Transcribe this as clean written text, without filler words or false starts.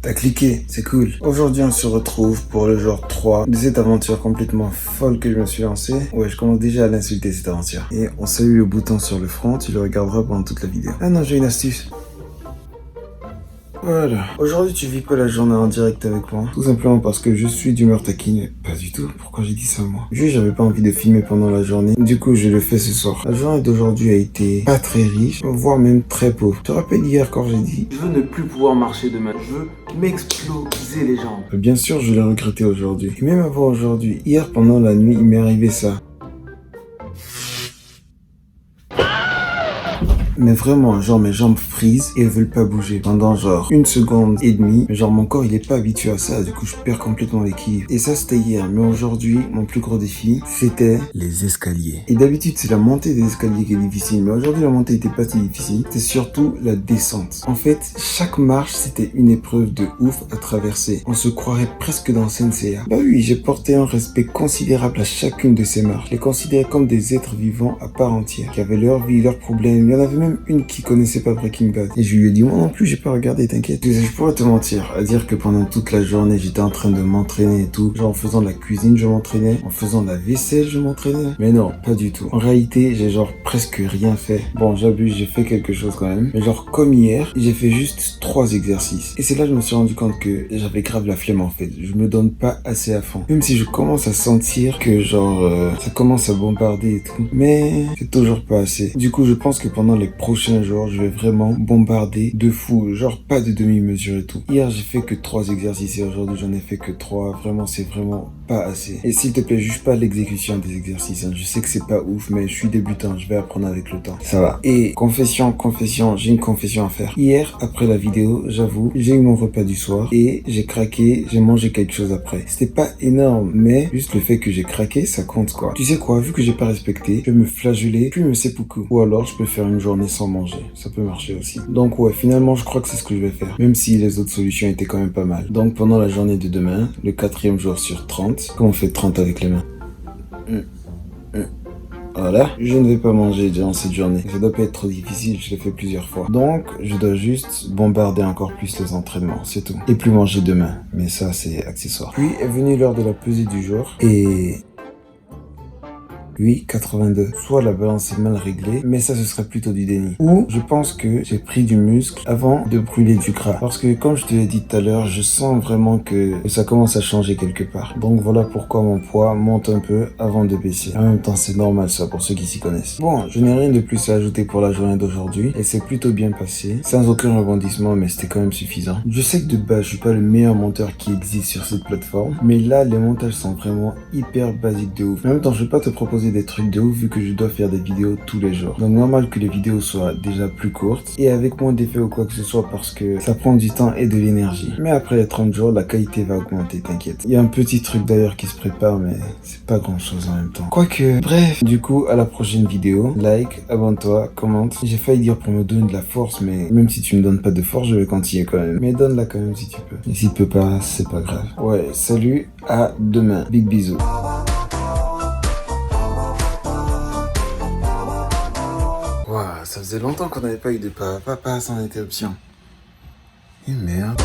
T'as cliqué, c'est cool. Aujourd'hui, on se retrouve pour le genre 3 de cette aventure complètement folle que je me suis lancée. Ouais, je commence déjà à l'insulter cette aventure. Et on salue le bouton sur le front, tu le regarderas pendant toute la vidéo. Ah non, j'ai une astuce. Voilà. Aujourd'hui, tu vis pas la journée en direct avec moi. Tout simplement parce que je suis d'humeur taquine. Pas du tout. Pourquoi j'ai dit ça, moi? Juste, j'avais pas envie de filmer pendant la journée. Du coup, je le fais ce soir. La journée d'aujourd'hui a été pas très riche, voire même très pauvre. Tu te rappelles hier quand j'ai dit Je veux ne plus pouvoir marcher demain. Je veux m'exploser les jambes. bien sûr, je l'ai regretté aujourd'hui. Et même avant aujourd'hui, hier pendant la nuit, il m'est arrivé ça. Mais vraiment, genre mes jambes frisent et elles veulent pas bouger pendant genre 1 seconde et demie. Mais genre mon corps il est pas habitué à ça, du coup je perds complètement l'équilibre. Et ça c'était hier, mais aujourd'hui mon plus gros défi c'était les escaliers. Et d'habitude c'est la montée des escaliers qui est difficile, mais aujourd'hui la montée était pas si difficile, c'était surtout la descente. En fait, chaque marche c'était une épreuve de ouf à traverser. On se croirait presque dans CNCA. Bah oui, j'ai porté un respect considérable à chacune de ces marches. Je les considérais comme des êtres vivants à part entière, qui avaient leur vie, leurs problèmes. Il y en avait même une qui connaissait pas Breaking Bad. Et je lui ai dit, moi non plus, j'ai pas regardé, t'inquiète. Je pourrais te mentir, à dire que pendant toute la journée, j'étais en train de m'entraîner et tout. Genre en faisant de la cuisine, je m'entraînais. En faisant de la vaisselle, je m'entraînais. Mais non, pas du tout. En réalité, j'ai genre presque rien fait. Bon, j'abuse, j'ai fait quelque chose quand même. Mais genre comme hier, j'ai fait juste 3 exercices. Et c'est là que je me suis rendu compte que j'avais grave la flemme en fait. Je me donne pas assez à fond. Même si je commence à sentir que genre ça commence à bombarder et tout. Mais c'est toujours pas assez. Du coup, je pense que pendant les prochains jours, je vais vraiment bombarder de fou. Genre pas de demi-mesure et tout. Hier, j'ai fait que 3 exercices et aujourd'hui, j'en ai fait que 3. Vraiment, c'est vraiment pas assez. Et s'il te plaît, juge pas l'exécution des exercices. Hein. Je sais que c'est pas ouf, mais je suis débutant. Je vais apprendre avec le temps. Ça va. Et confession, j'ai une confession à faire. Hier, après la vidéo, j'avoue, j'ai eu mon repas du soir et j'ai craqué, j'ai mangé quelque chose après. C'était pas énorme, mais juste le fait que j'ai craqué, ça compte quoi. Tu sais quoi, vu que j'ai pas respecté, je vais me flageller, puis me seppuku. Ou alors, je peux faire une journée sans manger. Ça peut marcher aussi. Donc ouais, finalement, je crois que c'est ce que je vais faire. Même si les autres solutions étaient quand même pas mal. Donc pendant la journée de demain, le 4e jour sur 30, comment on fait 30 avec les mains? Voilà, je ne vais pas manger durant cette journée. Ça doit pas être trop difficile, je l'ai fait plusieurs fois. Donc, je dois juste bombarder encore plus les entraînements, c'est tout. Et plus manger demain, mais ça c'est accessoire. Puis est venue l'heure de la pesée du jour et... Oui, 82. Soit la balance est mal réglée, mais ça ce serait plutôt du déni. Ou je pense que j'ai pris du muscle avant de brûler du gras. Parce que comme je te l'ai dit tout à l'heure, je sens vraiment que ça commence à changer quelque part. Donc voilà pourquoi mon poids monte un peu avant de baisser. En même temps, c'est normal ça pour ceux qui s'y connaissent. Bon, je n'ai rien de plus à ajouter pour la journée d'aujourd'hui et c'est plutôt bien passé. Sans aucun rebondissement, mais c'était quand même suffisant. Je sais que de base, je suis pas le meilleur monteur qui existe sur cette plateforme, mais là, les montages sont vraiment hyper basiques de ouf. En même temps, je vais pas te proposer des trucs de ouf vu que je dois faire des vidéos tous les jours. Donc normal que les vidéos soient déjà plus courtes et avec moins d'effets ou quoi que ce soit parce que ça prend du temps et de l'énergie. Mais après les 30 jours, la qualité va augmenter, t'inquiète. Il y a un petit truc d'ailleurs qui se prépare mais c'est pas grand chose en même temps. Quoique, bref, du coup à la prochaine vidéo, like, abonne-toi, commente. J'ai failli dire pour me donner de la force mais même si tu me donnes pas de force, je vais continuer quand même. Mais donne-la quand même si tu peux. Et si tu peux pas, c'est pas grave. Ouais, salut, à demain. Big bisous. Waouh, ça faisait longtemps qu'on n'avait pas eu de papa sans interruption. Et merde.